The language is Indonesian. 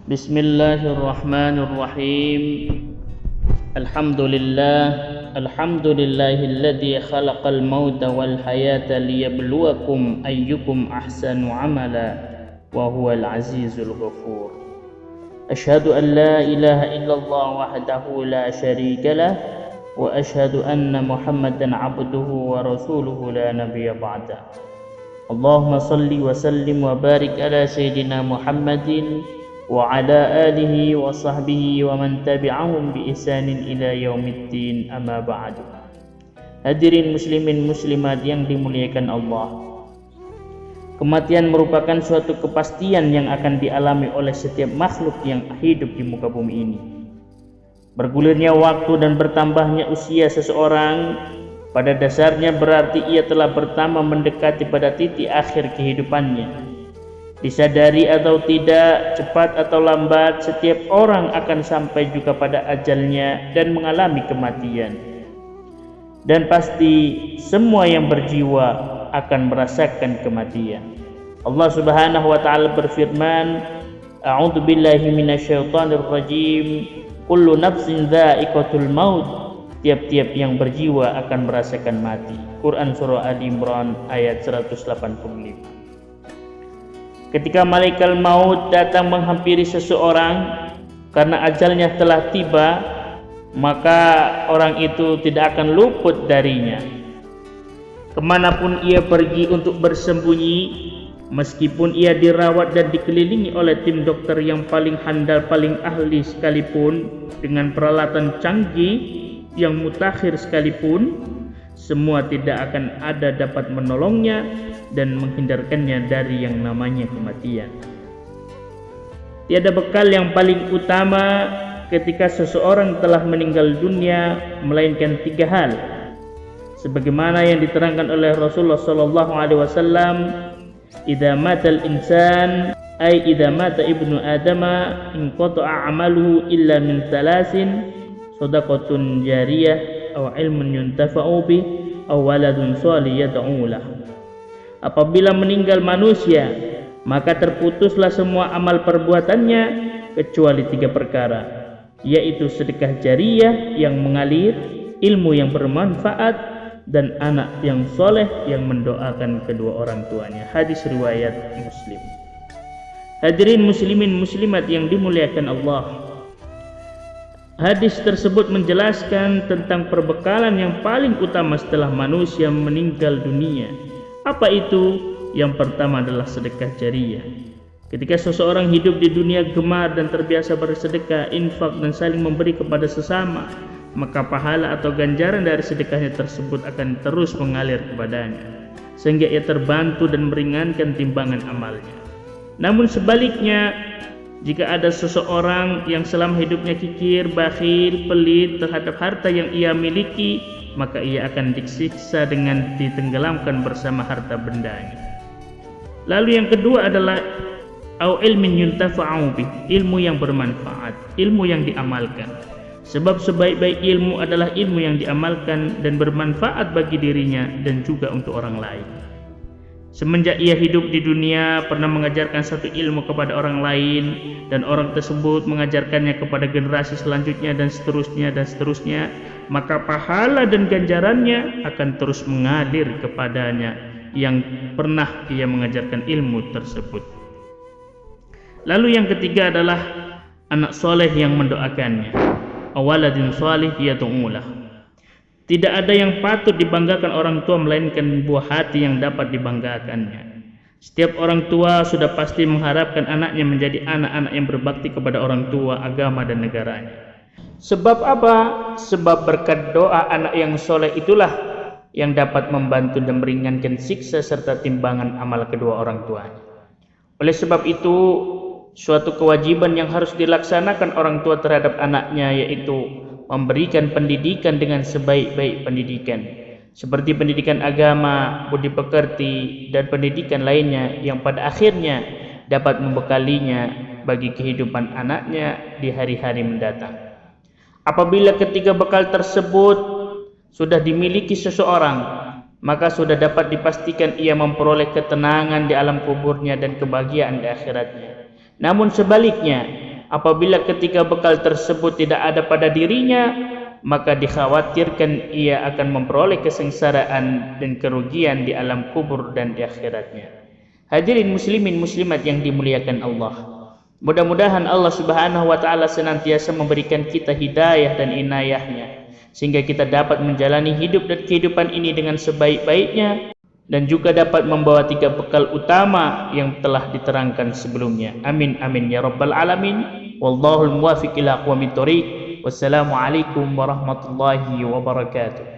Bismillahirrahmanirrahim. Alhamdulillahilladzi khalaqal mauta wal hayata liyabluwakum ayyukum ahsanu amala wa huwal azizul ghafur. Asyhadu an la ilaha illallah wahdahu la syarika lah wa asyhadu anna Muhammadan abduhu wa rasuluhu la nabiyya ba'da. Allahumma salli wa sallim wa barik ala sayyidina Muhammadin wa ala alihi wa sahbihi wa man tabi'ahum bi ihsanin ila yaumiddin, amma ba'du. Hadirin muslimin muslimat yang dimuliakan Allah, kematian merupakan suatu kepastian yang akan dialami oleh setiap makhluk yang hidup di muka bumi ini. Bergulirnya waktu dan bertambahnya usia seseorang pada dasarnya berarti ia telah pertama mendekati pada titik akhir kehidupannya. Disadari atau tidak, cepat atau lambat, setiap orang akan sampai juga pada ajalnya dan mengalami kematian. Dan pasti semua yang berjiwa akan merasakan kematian. Allah Subhanahu wa taala berfirman, A'udzu billahi minasyaitonir rajim. Kullu nafsin dha'iqatul maut. Tiap-tiap yang berjiwa akan merasakan mati. Quran surah Ali Imran ayat 185. Ketika malaikat maut datang menghampiri seseorang karena ajalnya telah tiba, maka orang itu tidak akan luput darinya. Kemanapun ia pergi untuk bersembunyi, meskipun ia dirawat dan dikelilingi oleh tim dokter yang paling handal, paling ahli sekalipun, dengan peralatan canggih yang mutakhir sekalipun, semua tidak akan ada dapat menolongnya dan menghindarkannya dari yang namanya kematian. Tiada bekal yang paling utama ketika seseorang telah meninggal dunia melainkan tiga hal, sebagaimana yang diterangkan oleh Rasulullah sallallahu alaihi wasallam, idza matal insan ay idza mata ibnu adama inqata'a amaluhu illa min thalasin, shadaqatun jariyah aw ilmun yuntafa'u bih aw waladun shalih yad'u lah. Apabila meninggal manusia, maka terputuslah semua amal perbuatannya kecuali tiga perkara, yaitu sedekah jariyah yang mengalir, ilmu yang bermanfaat, dan anak yang soleh yang mendoakan kedua orang tuanya. Hadis riwayat Muslim. Hadirin muslimin muslimat yang dimuliakan Allah, hadis tersebut menjelaskan tentang perbekalan yang paling utama setelah manusia meninggal dunia. Apa itu? Yang pertama adalah sedekah jariyah. Ketika seseorang hidup di dunia gemar dan terbiasa bersedekah, infak dan saling memberi kepada sesama, maka pahala atau ganjaran dari sedekahnya tersebut akan terus mengalir kepadanya, sehingga ia terbantu dan meringankan timbangan amalnya. Namun sebaliknya, jika ada seseorang yang selama hidupnya kikir, bakhil, pelit terhadap harta yang ia miliki, maka ia akan disiksa dengan ditenggelamkan bersama harta bendanya. Lalu yang kedua adalah au ilmin yuntafa'u bih, ilmu yang bermanfaat, ilmu yang diamalkan. Sebab sebaik-baik ilmu adalah ilmu yang diamalkan dan bermanfaat bagi dirinya dan juga untuk orang lain. Semenjak ia hidup di dunia pernah mengajarkan satu ilmu kepada orang lain, dan orang tersebut mengajarkannya kepada generasi selanjutnya dan seterusnya, maka pahala dan ganjarannya akan terus mengalir kepadanya yang pernah ia mengajarkan ilmu tersebut. Lalu yang ketiga adalah anak soleh yang mendoakannya, awaladin soleh yad'u lah. Tidak ada yang patut dibanggakan orang tua melainkan buah hati yang dapat dibanggakannya. Setiap orang tua sudah pasti mengharapkan anaknya menjadi anak-anak yang berbakti kepada orang tua, agama dan negaranya. Sebab apa? Sebab berkat doa anak yang soleh itulah yang dapat membantu dan meringankan siksa serta timbangan amal kedua orang tuanya. Oleh sebab itu, suatu kewajiban yang harus dilaksanakan orang tua terhadap anaknya yaitu memberikan pendidikan dengan sebaik-baik pendidikan, seperti pendidikan agama, budi pekerti, dan pendidikan lainnya yang pada akhirnya dapat membekalinya bagi kehidupan anaknya di hari-hari mendatang. Apabila ketiga bekal tersebut sudah dimiliki seseorang, maka sudah dapat dipastikan ia memperoleh ketenangan di alam kuburnya dan kebahagiaan di akhiratnya. Namun sebaliknya, Apabila ketika bekal tersebut tidak ada pada dirinya, maka dikhawatirkan ia akan memperoleh kesengsaraan dan kerugian di alam kubur dan di akhiratnya. Hadirin muslimin muslimat yang dimuliakan Allah, mudah-mudahan Allah Subhanahu wa taala senantiasa memberikan kita hidayah dan inayahnya, sehingga kita dapat menjalani hidup dan kehidupan ini dengan sebaik-baiknya, dan juga dapat membawa 3 bekal utama yang telah diterangkan sebelumnya. Amin amin ya rabbal alamin. Wallahul muwaffiq ila aqwamit thoriq. Wassalamualaikum warahmatullahi wabarakatuh.